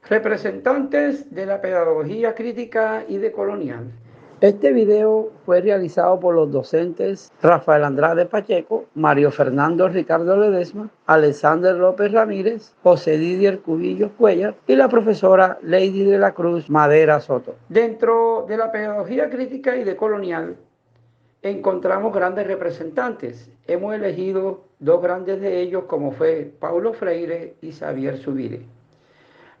Representantes de la pedagogía crítica y decolonial. Este video fue realizado por los docentes Rafael Andrade Pacheco, Mario Fernando Ricardo Ledesma, Alexander López Ramírez, José Didier Cubillos Cuellar y la profesora Lady de la Cruz Madera Soto. Dentro de la pedagogía crítica y decolonial encontramos grandes representantes. Hemos elegido dos grandes de ellos, como fue Paulo Freire y Xavier Zubiri.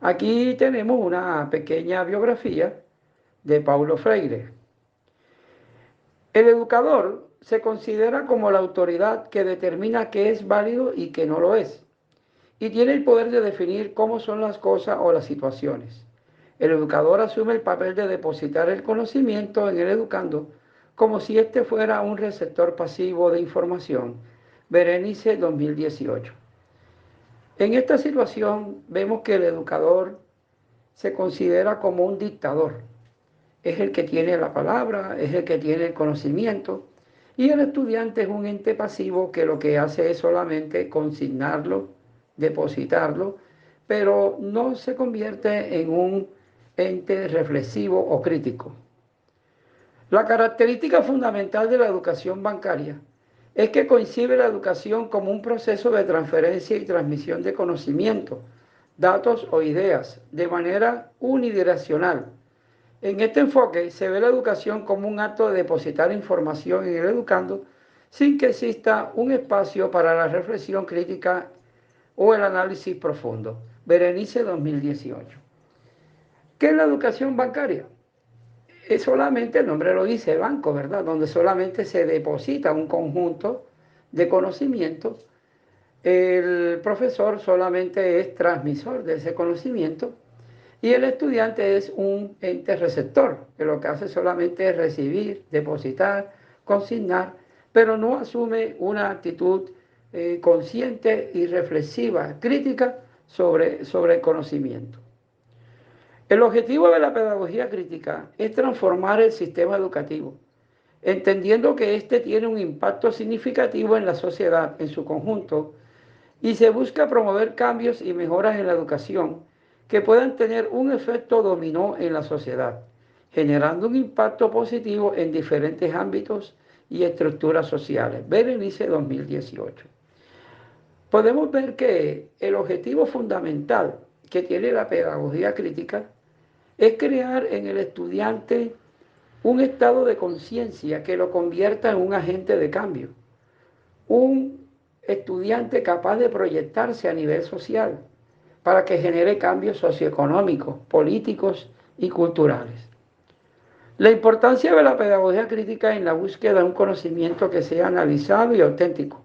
Aquí tenemos una pequeña biografía de Paulo Freire. El educador se considera como la autoridad que determina qué es válido y qué no lo es, y tiene el poder de definir cómo son las cosas o las situaciones. El educador asume el papel de depositar el conocimiento en el educando como si éste fuera un receptor pasivo de información. Berenice 2018. En esta situación vemos que el educador se considera como un dictador. Es el que tiene la palabra, es el que tiene el conocimiento, y el estudiante es un ente pasivo que lo que hace es solamente consignarlo, depositarlo, pero no se convierte en un ente reflexivo o crítico. La característica fundamental de la educación bancaria es que concibe la educación como un proceso de transferencia y transmisión de conocimiento, datos o ideas, de manera unidireccional. En este enfoque se ve la educación como un acto de depositar información en el educando sin que exista un espacio para la reflexión crítica o el análisis profundo. Berenice 2018. ¿Qué es la educación bancaria? Es solamente, el nombre lo dice, banco, ¿verdad? Donde solamente se deposita un conjunto de conocimientos. El profesor solamente es transmisor de ese conocimiento y el estudiante es un ente receptor, que lo que hace solamente es recibir, depositar, consignar, pero no asume una actitud consciente y reflexiva, crítica sobre el conocimiento. El objetivo de la pedagogía crítica es transformar el sistema educativo, entendiendo que éste tiene un impacto significativo en la sociedad en su conjunto y se busca promover cambios y mejoras en la educación que puedan tener un efecto dominó en la sociedad, generando un impacto positivo en diferentes ámbitos y estructuras sociales. Berenice 2018. Podemos ver que el objetivo fundamental que tiene la pedagogía crítica es crear en el estudiante un estado de conciencia que lo convierta en un agente de cambio, un estudiante capaz de proyectarse a nivel social para que genere cambios socioeconómicos, políticos y culturales. La importancia de la pedagogía crítica en la búsqueda de un conocimiento que sea analizado y auténtico,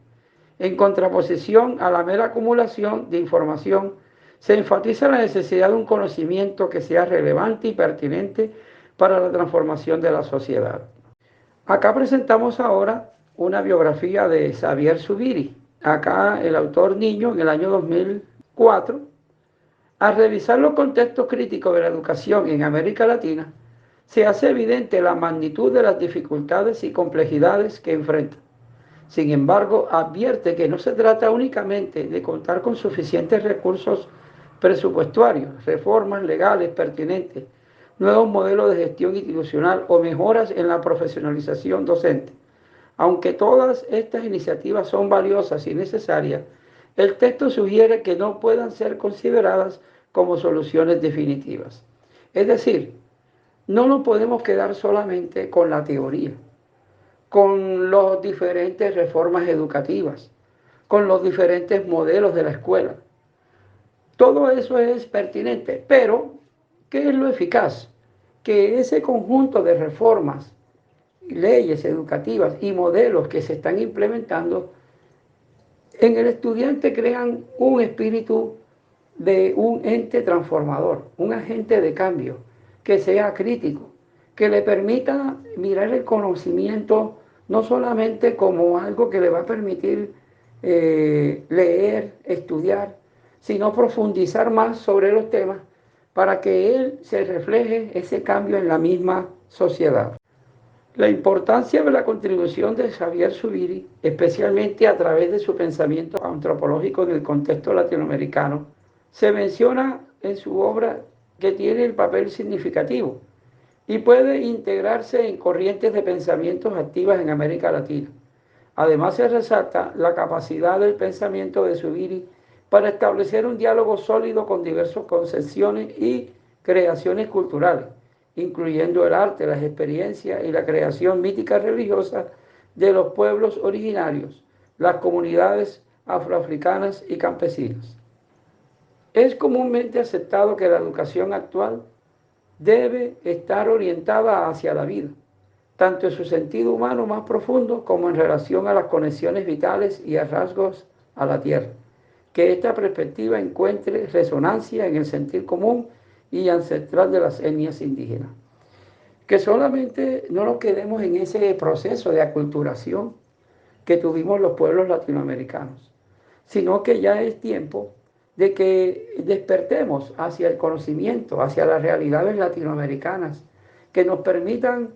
en contraposición a la mera acumulación de información, se enfatiza la necesidad de un conocimiento que sea relevante y pertinente para la transformación de la sociedad. Acá presentamos ahora una biografía de Xavier Zubiri. Acá el autor niño en el año 2004, al revisar los contextos críticos de la educación en América Latina, se hace evidente la magnitud de las dificultades y complejidades que enfrenta. Sin embargo, advierte que no se trata únicamente de contar con suficientes recursos presupuestarios, reformas legales pertinentes, nuevos modelos de gestión institucional o mejoras en la profesionalización docente. Aunque todas estas iniciativas son valiosas y necesarias, el texto sugiere que no puedan ser consideradas como soluciones definitivas. Es decir, no nos podemos quedar solamente con la teoría, con las diferentes reformas educativas, con los diferentes modelos de la escuela. Todo eso es pertinente, pero ¿qué es lo eficaz? Que ese conjunto de reformas, leyes educativas y modelos que se están implementando en el estudiante crean un espíritu de un ente transformador, un agente de cambio, que sea crítico, que le permita mirar el conocimiento no solamente como algo que le va a permitir leer, estudiar, sino profundizar más sobre los temas para que él se refleje ese cambio en la misma sociedad. La importancia de la contribución de Xavier Zubiri, especialmente a través de su pensamiento antropológico en el contexto latinoamericano, se menciona en su obra que tiene el papel significativo y puede integrarse en corrientes de pensamientos activas en América Latina. Además, se resalta la capacidad del pensamiento de Zubiri para establecer un diálogo sólido con diversas concepciones y creaciones culturales, incluyendo el arte, las experiencias y la creación mítica religiosa de los pueblos originarios, las comunidades afroafricanas y campesinas. Es comúnmente aceptado que la educación actual debe estar orientada hacia la vida, tanto en su sentido humano más profundo como en relación a las conexiones vitales y a rasgos a la tierra. Que esta perspectiva encuentre resonancia en el sentir común y ancestral de las etnias indígenas. Que solamente no nos quedemos en ese proceso de aculturación que tuvimos los pueblos latinoamericanos, sino que ya es tiempo de que despertemos hacia el conocimiento, hacia las realidades latinoamericanas, que nos permitan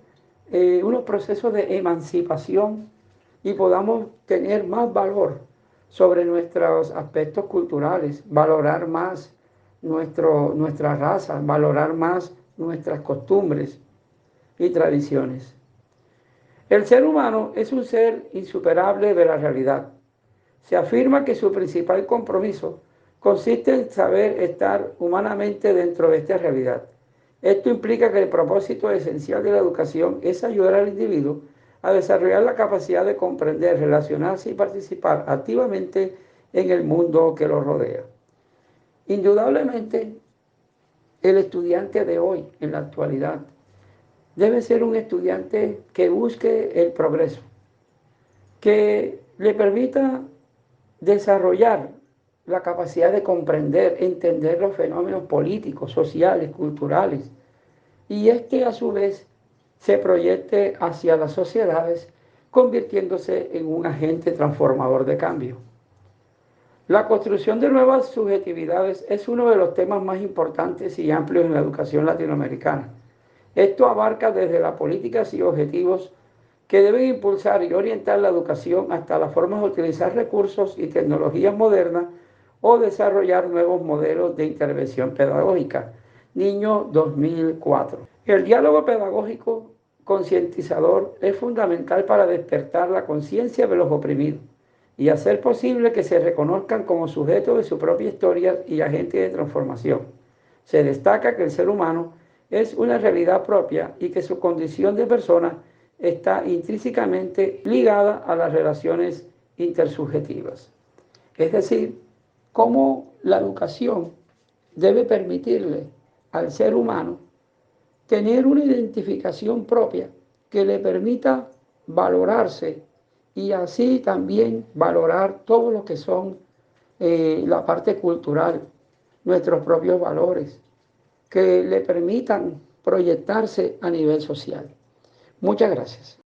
unos procesos de emancipación y podamos tener más valor sobre nuestros aspectos culturales, valorar más nuestra raza, valorar más nuestras costumbres y tradiciones. El ser humano es un ser insuperable de la realidad. Se afirma que su principal compromiso consiste en saber estar humanamente dentro de esta realidad. Esto implica que el propósito esencial de la educación es ayudar al individuo a desarrollar la capacidad de comprender, relacionarse y participar activamente en el mundo que lo rodea. Indudablemente, el estudiante de hoy, en la actualidad, debe ser un estudiante que busque el progreso, que le permita desarrollar la capacidad de comprender, entender los fenómenos políticos, sociales, culturales, y este a su vez se proyecte hacia las sociedades, convirtiéndose en un agente transformador de cambio. La construcción de nuevas subjetividades es uno de los temas más importantes y amplios en la educación latinoamericana. Esto abarca desde las políticas y objetivos que deben impulsar y orientar la educación hasta las formas de utilizar recursos y tecnologías modernas o desarrollar nuevos modelos de intervención pedagógica. Niño 2004. El diálogo pedagógico concientizador es fundamental para despertar la conciencia de los oprimidos y hacer posible que se reconozcan como sujetos de su propia historia y agentes de transformación. Se destaca que el ser humano es una realidad propia y que su condición de persona está intrínsecamente ligada a las relaciones intersubjetivas. Es decir, cómo la educación debe permitirle al ser humano tener una identificación propia que le permita valorarse y así también valorar todo lo que son la parte cultural, nuestros propios valores, que le permitan proyectarse a nivel social. Muchas gracias.